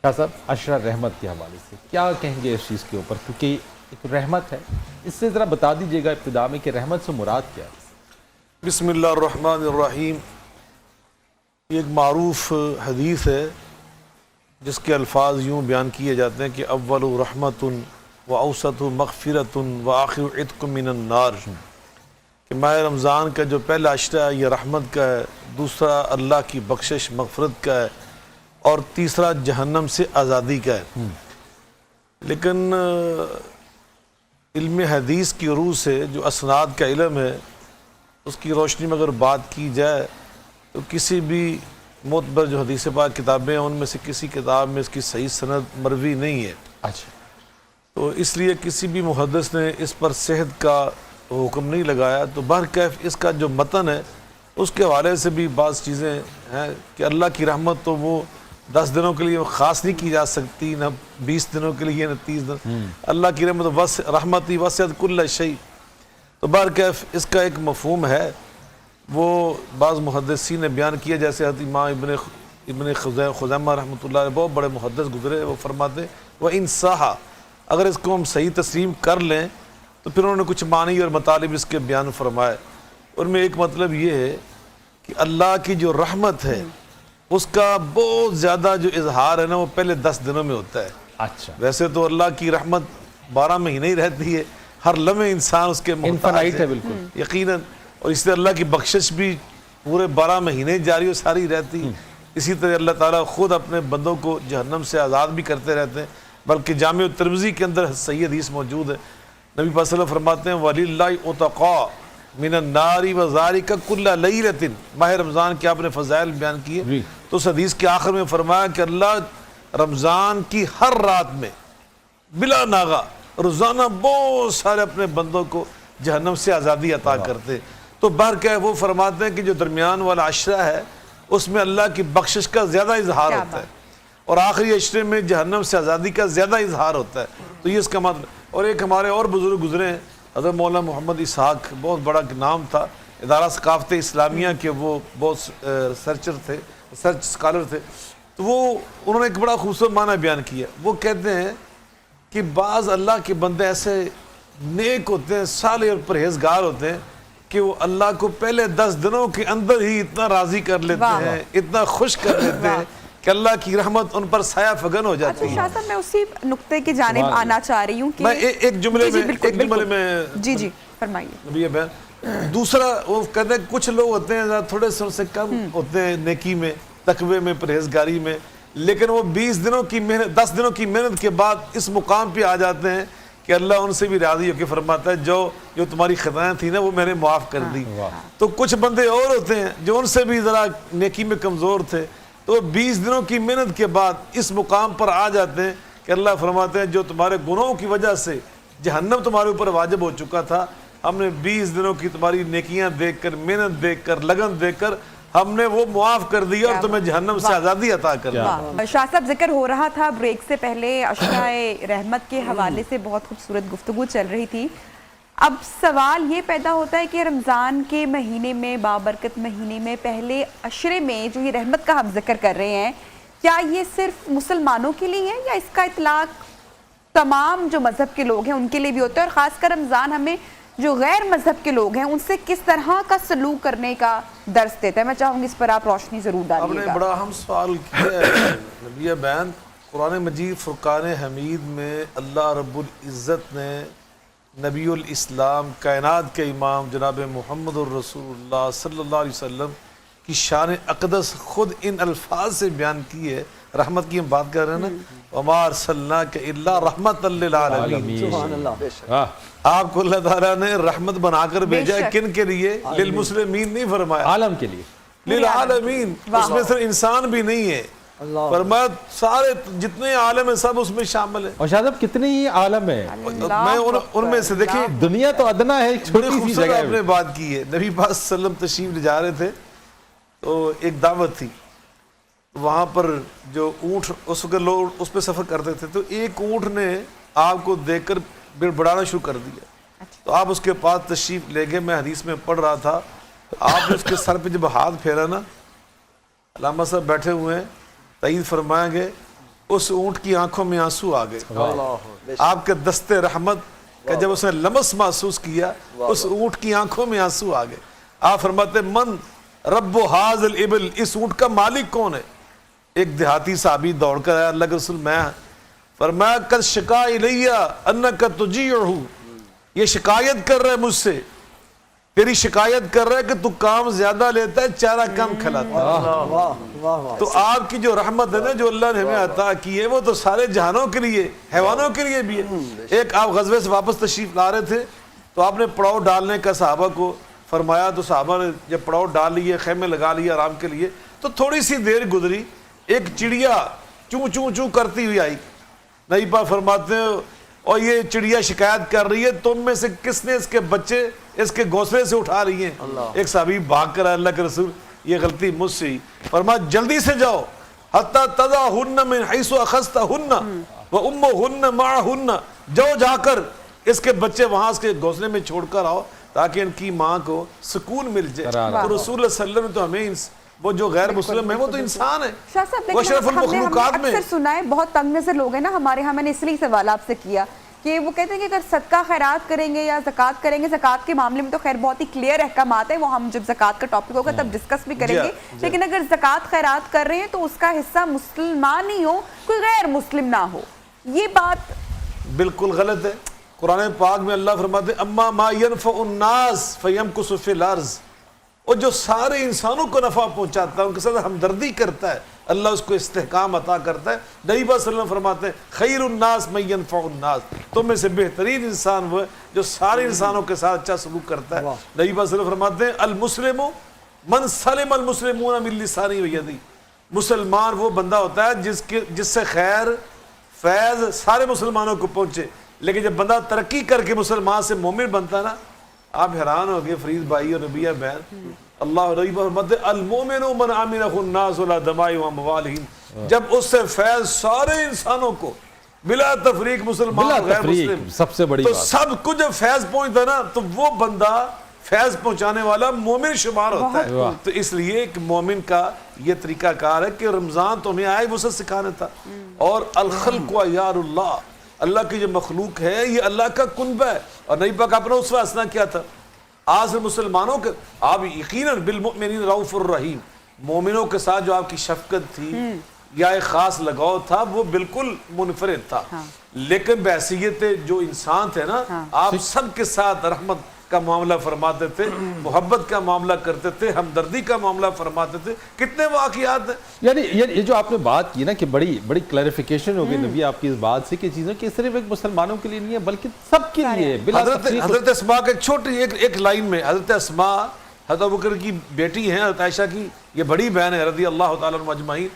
شاہ صاحب عشرہ رحمت کے حوالے سے کیا کہیں گے اس چیز کے اوپر، کیونکہ ایک رحمت ہے، اس سے ذرا بتا دیجیے گا ابتدا میں کہ رحمت سے مراد کیا ہے؟ بسم اللہ الرحمن الرحیم. یہ ایک معروف حدیث ہے جس کے الفاظ یوں بیان کیے جاتے ہیں کہ اول رحمت و اوسط مغفرت و آخر عتق من النار، کہ ماہ رمضان کا جو پہلا عشرہ ہے یہ رحمت کا ہے، دوسرا اللہ کی بخشش مغفرت کا ہے، اور تیسرا جہنم سے آزادی کا ہے. لیکن علم حدیث کی روح سے جو اسناد کا علم ہے اس کی روشنی میں اگر بات کی جائے تو کسی بھی معتبر جو حدیث پاک کتابیں ہیں ان میں سے کسی کتاب میں اس کی صحیح سند مروی نہیں ہے. اچھا، تو اس لیے کسی بھی محدث نے اس پر صحت کا حکم نہیں لگایا. تو بہرکیف اس کا جو متن ہے اس کے حوالے سے بھی بعض چیزیں ہیں کہ اللہ کی رحمت تو وہ 10 دنوں کے لیے خاص نہیں کی جا سکتی، نہ 20 دنوں کے لیے، نہ 30 دن. اللہ کی رحمت رحمتی وسعت کل شیء. تو بہرکیف اس کا ایک مفہوم ہے، وہ بعض محدثین نے بیان کیا، جیسے حضرت امام ابن خزیمہ رحمۃ اللہ علیہ بہت بڑے محدث گزرے. وہ فرماتے وہ ان صحا، اگر اس کو ہم صحیح تسلیم کر لیں تو پھر انہوں نے کچھ معنی اور مطالب اس کے بیان فرمائے. ان میں ایک مطلب یہ ہے کہ اللہ کی جو رحمت ہے اس کا بہت زیادہ جو اظہار ہے نا وہ پہلے 10 دنوں میں ہوتا ہے. اچھا، ویسے تو اللہ کی رحمت 12 مہینے ہی رہتی ہے، ہر لمحے انسان اس کے انفینائٹ ہے بالکل یقیناً. اور اس سے اللہ کی بخشش بھی پورے 12 مہینے جاری و ساری رہتی. اسی طرح اللہ تعالیٰ خود اپنے بندوں کو جہنم سے آزاد بھی کرتے رہتے ہیں. بلکہ جامع ترمذی کے اندر صحیح حدیث موجود ہے، نبی صلی اللہ علیہ وسلم فرماتے ہیں وَلِلَّهِ عُتَقَاء مِنَ النَّارِ وَذَلِكَ كُلَّ لَيْلَةٍ. ماہ رمضان کے آپ نے فضائل بیان کیے تو اس حدیث کے آخر میں فرمایا کہ اللہ رمضان کی ہر رات میں بلا ناغہ روزانہ بہت سارے اپنے بندوں کو جہنم سے آزادی عطا کرتے. تو بہرکیف وہ فرماتے ہیں کہ جو درمیان والا عشرہ ہے اس میں اللہ کی بخشش کا زیادہ اظہار ہوتا ہے، اور آخری عشرے میں جہنم سے آزادی کا زیادہ اظہار ہوتا ہے. تو یہ اس کا مطلب. اور ایک ہمارے اور بزرگ گزرے ہیں حضرت مولانا محمد اسحاق، بہت بڑا نام تھا، ادارہ ثقافت اسلامیہ کے وہ بہت ریسرچر تھے، ریسرچ اسکالر تھے. تو وہ انہوں نے ایک بڑا خوبصورت معنی بیان کیا. وہ کہتے ہیں کہ بعض اللہ کے بندے ایسے نیک ہوتے ہیں، صالح اور پرہیزگار ہوتے ہیں کہ وہ اللہ کو پہلے 10 دنوں کے اندر ہی اتنا راضی کر لیتے ہیں، اتنا خوش کر لیتے ہیں کہ اللہ کی رحمت ان پر سایہ فگن ہو جاتی ہے. شاہ صاحب میں اسی نقطے کی جانب آنا چاہ رہی ہوں کہ میں ایک جملے میں جی فرمائیے. نبی بہن دوسرا وہ کہتے ہیں کچھ لوگ ہوتے ہیں تھوڑے سے کم ہوتے ہیں نیکی میں، تقوی میں، پرہیزگاری میں، لیکن وہ 20 دنوں کی محنت، 10 دنوں کی محنت کے بعد اس مقام پہ آ جاتے ہیں کہ اللہ ان سے بھی راضی ہو کے فرماتا ہے جو تمہاری خطائیں تھیں نا وہ میں نے معاف کر دی. تو کچھ بندے اور ہوتے ہیں جو ان سے بھی ذرا نیکی میں کمزور تھے، تو 20 دنوں کی محنت کے بعد اس مقام پر آ جاتے ہیں کہ اللہ فرماتے ہیں جو تمہارے گناہوں کی وجہ سے جہنم تمہارے اوپر واجب ہو چکا تھا، ہم نے 20 دنوں کی تمہاری نیکیاں دیکھ کر، محنت دیکھ کر، لگن دیکھ کر ہم نے وہ معاف کر دیا اور تمہیں جہنم سے آزادی عطا کر دیا. شاہ صاحب ذکر ہو رہا تھا بریک سے پہلے عشرہ رحمت کے حوالے سے بہت خوبصورت گفتگو چل رہی تھی. اب سوال یہ پیدا ہوتا ہے کہ رمضان کے مہینے میں، بابرکت مہینے میں، پہلے عشرے میں جو یہ رحمت کا ہم ذکر کر رہے ہیں، کیا یہ صرف مسلمانوں کے لیے ہے یا اس کا اطلاق تمام جو مذہب کے لوگ ہیں ان کے لیے بھی ہوتا ہے؟ اور خاص کر رمضان ہمیں جو غیر مذہب کے لوگ ہیں ان سے کس طرح کا سلوک کرنے کا درس دیتا ہے؟ میں چاہوں گی اس پر آپ روشنی ضرور ڈالیے گا. آپ نے بڑا اہم سوال کیا ہے نبی بین. قرآن مجید فرقان حمید میں اللہ رب العزت نے نبی الاسلام، کائنات کے امام جناب محمد الرسول اللہ صلی اللہ علیہ وسلم کی شان اقدس خود ان الفاظ سے بیان کی ہے. رحمت کی ہم بات کر رہے ہیں نا، وَمَا أَرْسَلْنَاكَ إِلَّا رَحْمَةً لِلْعَالَمِينَ. آپ کو اللہ تعالیٰ نے رحمت بنا کر بھیجا ہے. کن کے لیے؟ للمسلمین نہیں فرمایا، عالم کے لیے، للعالمین. اس میں صرف انسان بھی نہیں ہے، فرمایا سارے جتنے عالم ہیں سب اس میں شامل ہیں. اور شاید اب کتنے ہی عالم ہیں، میں ان میں سے دیکھیں دنیا تو ادنا ہے، ایک بڑی چھوٹی سی خوبصورت جگہ آپ نے بات کی ہے. نبی پاک صلی اللہ علیہ وسلم تشریف لے جا رہے تھے تو ایک دعوت تھی، وہاں پر جو اونٹ اس وقت لوگ اس پہ سفر کرتے تھے، تو ایک اونٹ نے آپ کو دیکھ کر بڑھانا شروع کر دیا. تو آپ اس کے پاس تشریف لے گئے. میں حدیث میں پڑھ رہا تھا، آپ نے اس کے سر پہ جب ہاتھ پھیرا نا، علامہ صاحب بیٹھے ہوئے ہیں، تائید فرمائیں گے، اس اونٹ کی آنکھوں میں آنسو آ گئے. آپ کے دست رحمت کا جب اس نے لمس محسوس کیا اس اونٹ کی آنکھوں میں آنسو آ گئے. آپ فرماتے من رب حاض الابل, اس اونٹ کا مالک کون ہے؟ ایک دیہاتی صحابی دوڑ کر آیا, اللہ کے رسول میں. فرمایا قد شکا الیہ انک تجیعہ, یہ شکایت کر رہا ہے مجھ سے, تیری شکایت کر رہا ہے کہ تو کام زیادہ لیتا ہے چارہ کم کھلاتا ہے. تو آپ کی جو رحمت ہے نا جو اللہ نے ہمیں عطا کی ہے وہ تو سارے جہانوں کے لیے, حیوانوں کے لیے بھی ہے. ایک آپ غزوے سے واپس تشریف لا رہے تھے تو آپ نے پڑاؤ ڈالنے کا صحابہ کو فرمایا, تو صحابہ نے جب پڑاؤ ڈال لیے, خیمے لگا لیے آرام کے لیے, تو تھوڑی سی دیر گزری, ایک چڑیا چوں چوں چوں کرتی ہوئی آئی. نبی پاک فرماتے ہیں اور یہ چڑیا شکایت کر رہی ہے تم میں سے کس نے اس کے بچے اس کے گھونسلے سے اٹھا رہی ہیں. ایک صحابی بھاگ کر اللہ کے رسول یہ غلطی مجھ سے ہی. فرمایا جلدی سے جاؤ حتی تضعہن من حیث اخذتہن وامہن معہن, جاؤ جا کر اس کے بچے وہاں اس کے گھونسلے میں چھوڑ کر آؤ تاکہ ان کی ماں کو سکون مل جائے. تو رسول اللہ صلی اللہ علیہ وسلم نے تو ہمیں وہ جو غیر مسلم ہے وہ تو انسان ہے, شاہ صاحب وہ اشرف المخلوقات میں. اکثر سنا ہے, بہت تنگ نظر لوگ ہیں نا ہمارے ہاں, میں نے اس لیے سوال آپ سے کیا کہ وہ کہتے ہیں کہ اگر صدقہ خیرات کریں گے یا زکوٰۃ کریں گے, زکوٰۃ کے معاملے میں تو خیر بہت ہی کلیئر احکامات ہیں, وہ ہم جب زکوٰۃ کا ٹاپک ہوگا تب ڈسکس بھی کریں گے, لیکن اگر زکوٰۃ خیرات کر رہے ہیں تو اس کا حصہ مسلمان ہی ہو, کوئی غیر مسلم نہ ہو, یہ بات بالکل غلط ہے. قرآن پاک میں اللہ فرماتے ہیں اما ما ينفع الناس فيمكث في الارض, اور جو سارے انسانوں کو نفع پہنچاتا ہے ان کے ساتھ ہمدردی کرتا ہے اللہ اس کو استحکام عطا کرتا ہے. نبی صلی اللہ علیہ وسلم فرماتے ہیں خیر الناس من ينفع الناس, تم میں سے بہترین انسان وہ ہے جو سارے انسانوں کے ساتھ اچھا سلوک کرتا ہے. نبی صلی اللہ علیہ وسلم فرماتے ہیں المسلم من سلم المسلمون من لسانه ويده, مسلمان وہ بندہ ہوتا ہے جس سے خیر فیض سارے مسلمانوں کو پہنچے. لیکن جب بندہ ترقی کر کے مسلمان سے مومن بنتا ہے نا, آپ حیران ہو گئے فرید بھائی اور نبیہ بہن, اللہ ربی فرماتے المومن من امنہ الناس ولا دماء واموالہم, جب اس سے فیض سارے انسانوں کو بلا تفریق مسلمان غیر مسلم, سب سے بڑی تو بات, سب کو جب فیض پہنچتا نا تو وہ بندہ فیض پہنچانے والا مومن شمار ہوتا ہے. تو اس لیے ایک مومن کا یہ طریقہ کار ہے کہ رمضان تو ہمیں آئے وہ سے سکھانا تھا. اور الخلق و عیار اللہ, اللہ کی جو مخلوق ہے یہ اللہ کا کنبہ ہے. اور نبی پاک اپنا اسوہ حسنہ کیا تھا آج مسلمانوں کے, آپ یقیناً بالمؤمنین رؤوف الرحیم, مومنوں کے ساتھ جو آپ کی شفقت تھی یا ایک خاص لگاؤ تھا وہ بالکل منفرد تھا. لیکن بحیثیت جو انسان تھے نا آپ سب کے ساتھ رحمت کا معاملہ فرماتے تھے, محبت کا معاملہ کرتے تھے, ہمدردی کا معاملہ فرماتے تھے. کتنے واقعات ہیں. یعنی یہ جو آپ نے بات کی نا کہ بڑی کلیریفیکیشن ہو گئی نبی آپ کی اس بات سے کہ چیزیں کہ صرف ایک مسلمانوں کے لیے نہیں ہے بلکہ سب کے لیے. حضرت اسماء کا ایک چھوٹی ایک لائن میں, حضرت اسماء حضرت ابوبکر کی بیٹی ہیں, حضرت عائشہ کی یہ بڑی بہن ہے رضی اللہ تعالیٰ عنہم اجمعین.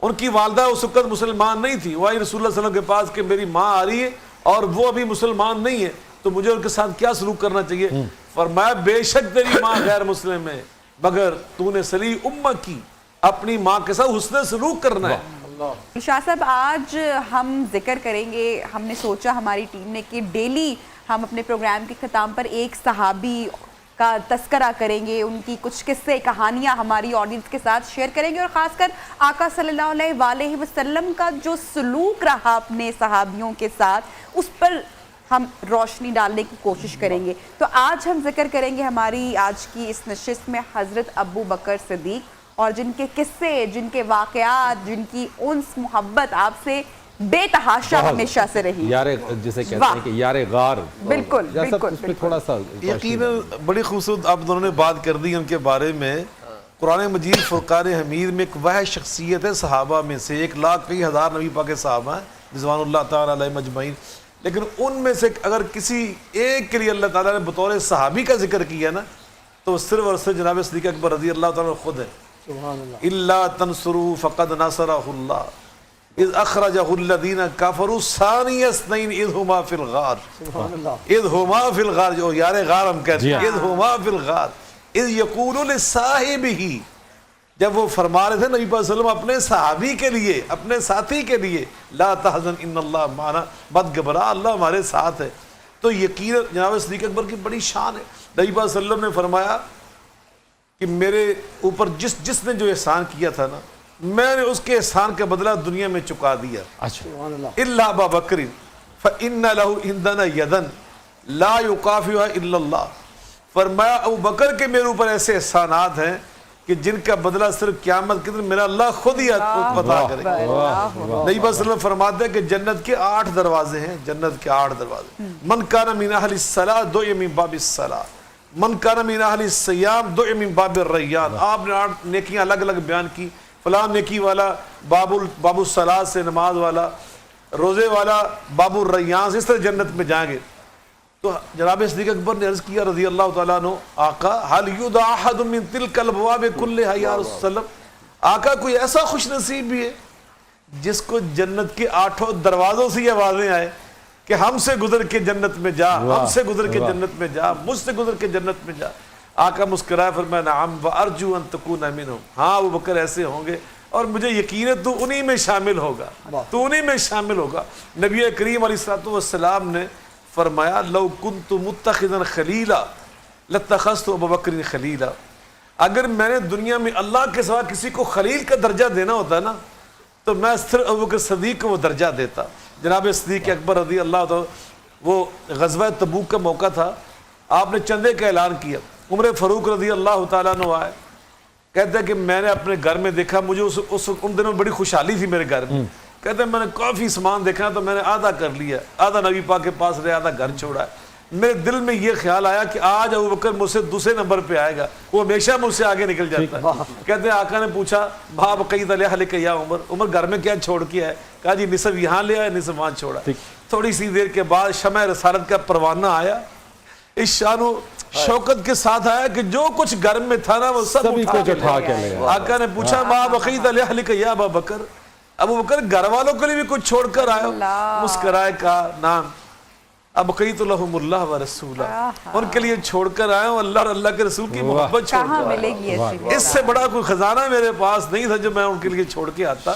ان کی والدہ اس وقت مسلمان نہیں تھی, وہ آئی رسول اللہ صلی اللہ علیہ وسلم کے پاس کہ میری ماں آ رہی ہے اور وہ ابھی مسلمان نہیں ہے تو مجھے ان کے ساتھ کیا سلوک کرنا چاہیے. فرمایا بے شک تیری ماں غیر مسلم ہے مگر تو نے صلی امہ کی اپنی ماں کے ساتھ حسن سلوک کرنا ہے. شاہ صاحب آج ہم ذکر کریں گے, ہم نے سوچا ہماری ٹیم نے کہ ڈیلی ہم اپنے پروگرام کے اختتام پر ایک صحابی کا تذکرہ کریں گے, ان کی کچھ قصے کہانیاں ہماری آڈینس کے ساتھ شیئر کریں گے, اور خاص کر آقا صلی اللہ علیہ وآلہ وسلم کا جو سلوک رہا اپنے صحابیوں کے ساتھ اس پر ہم روشنی ڈالنے کی کوشش کریں گے. تو آج ہم ذکر کریں گے ہماری آج کی اس نشست میں حضرت ابو بکر صدیق, اور جن کے قصے, جن کے واقعات, جن کی انس محبت آپ سے بے تحاشا ہمیشہ سے رہی. یار جسے کہتے ہیں کہ یار غار, بالکل اس پہ تھوڑا سا یقیناً بڑی خوبصورت آپ دونوں نے بات کر دی ان کے بارے میں. قرآن مجید فرقان حمید میں ایک وہ شخصیت ہے صحابہ میں سے, 1,00,000 نبی پاک کے صحابہ ہیں رضوان اللہ تعالیٰ علیہم اجمعین, لیکن ان میں سے اگر کسی ایک کے لیے اللہ تعالیٰ نے بطور صحابی کا ذکر کیا نا تو صرف اور صرف جناب صدیق اکبر رضی اللہ تعالیٰ خود ہے. الا تنصروا فقد نصرہ اللہ اذ اخرجہ الذین کفروا ثانی اثنین اذ ہما فی الغار, اذ ہما فی الغار, جو یار غار ہم کہتے ہیں, اذ ہما فی الغار اذ یقول لصاحبہ, جب وہ فرما رہے تھے نبی صلی اللہ علیہ وسلم اپنے صحابی کے لیے, اپنے ساتھی کے لیے, لا تحزن ان اللہ معنا, مت گھبرا اللہ ہمارے ساتھ ہے. تو یقیناً جناب صدیق اکبر کی بڑی شان ہے. نبی صلی اللہ علیہ وسلم نے فرمایا کہ میرے اوپر جس نے جو احسان کیا تھا نا میں نے اس کے احسان کا بدلہ دنیا میں چکا دیا. اچھا الا ابا بکر فان له عندنا یدا لا یکافئها الا اللہ. فرمایا ابو بکر کے میرے اوپر ایسے احسانات ہیں کہ جن کا بدلہ صرف قیامت کے دن میرا اللہ خود ہی عطا کرے گا. نبی صلی اللہ علیہ وسلم فرماتے ہیں کہ جنت کے 8 دروازے ہیں, جنت کے 8 دروازے. من کان من اہل الصلاۃ دعی من باب الصلاۃ, من کان من اہل الصیام دعی من باب الریان. آپ نے 8 نیکیاں الگ الگ بیان کی. فلاں نیکی والا باب الصلاۃ سے, نماز والا, روزے والا باب الریان سے, اس طرح جنت میں جائیں گے. تو جناب صدیق اکبر نے عرض کیا رضی اللہ تعالیٰ عنہ, آقا حل یدعى احد من تلک الابواب کلھا یا رسول اللہ, آقا کوئی ایسا خوش نصیب بھی ہے جس کو جنت کے 8 دروازوں سے یہ آوازیں آئے کہ ہم سے گزر کے جنت میں جا, ہم سے گزر کے جنت میں جا, مجھ سے گزر کے جنت میں جا. آقا مسکرائے فرمایا نعم وارجو ان تکون منہم. ہاں ابو بکر ایسے ہوں گے اور مجھے یقین ہے تو انہی میں شامل ہوگا, تو انہی میں شامل ہوگا. نبی کریم علیہ الصلوۃ والسلام نے فرمایا لو کنت متخذا خلیلا لاتخذت ابو بکر خلیلا. اگر میں نے دنیا میں اللہ کے سوا کسی کو خلیل کا درجہ دینا ہوتا نا تو میں صرف ابو بکر صدیق کو وہ درجہ دیتا. جناب صدیق اکبر رضی اللہ تعالیٰ, وہ غزوہ تبوک کا موقع تھا, آپ نے چندے کا اعلان کیا. عمر فاروق رضی اللہ تعالیٰ عنہ آئے, کہتے ہیں کہ میں نے اپنے گھر میں دیکھا, مجھے ان دنوں میں بڑی خوشحالی تھی میرے گھر میں. کہتے ہیں میں نے کافی سامان دیکھا تو میں نے آدھا کر لیا, آدھا نبی پاک کے پاس رہے, آدھا گھر چھوڑا ہے. میرے دل میں یہ خیال آیا کہ آج ابو بکر مجھ سے دوسرے نمبر پہ آئے گا, وہ ہمیشہ مجھ سے آگے نکل جاتا ہے. کہتے ہیں آقا نے پوچھا بھاب قید علیہ یا عمر, عمر گھر میں کیا چھوڑ کے آئے؟ کہا جی نصف یہاں لے آئے, نصف وہاں چھوڑا. تھوڑی سی دیر کے بعد شمع رسالت کا پروانہ آیا, اس شان و شوکت کے ساتھ آیا کہ جو کچھ گھر میں تھا نا وہ سب اٹھا کے لے آیا. آقا نے پوچھا بھاب قید علیہ یا ابا بکر, ابو بکر گھر والوں کے لیے بھی کچھ چھوڑ کر آئے؟ مسکرائے کہا نام ابقیت لہم اللہ و رسولہ, ان کے لیے چھوڑ کر آئے ہوں اللہ اور اللہ کے رسول کی محبت چھوڑ کر آئے. اس سے بڑا کوئی خزانہ میرے پاس نہیں تھا جو میں ان کے لیے چھوڑ کے آتا.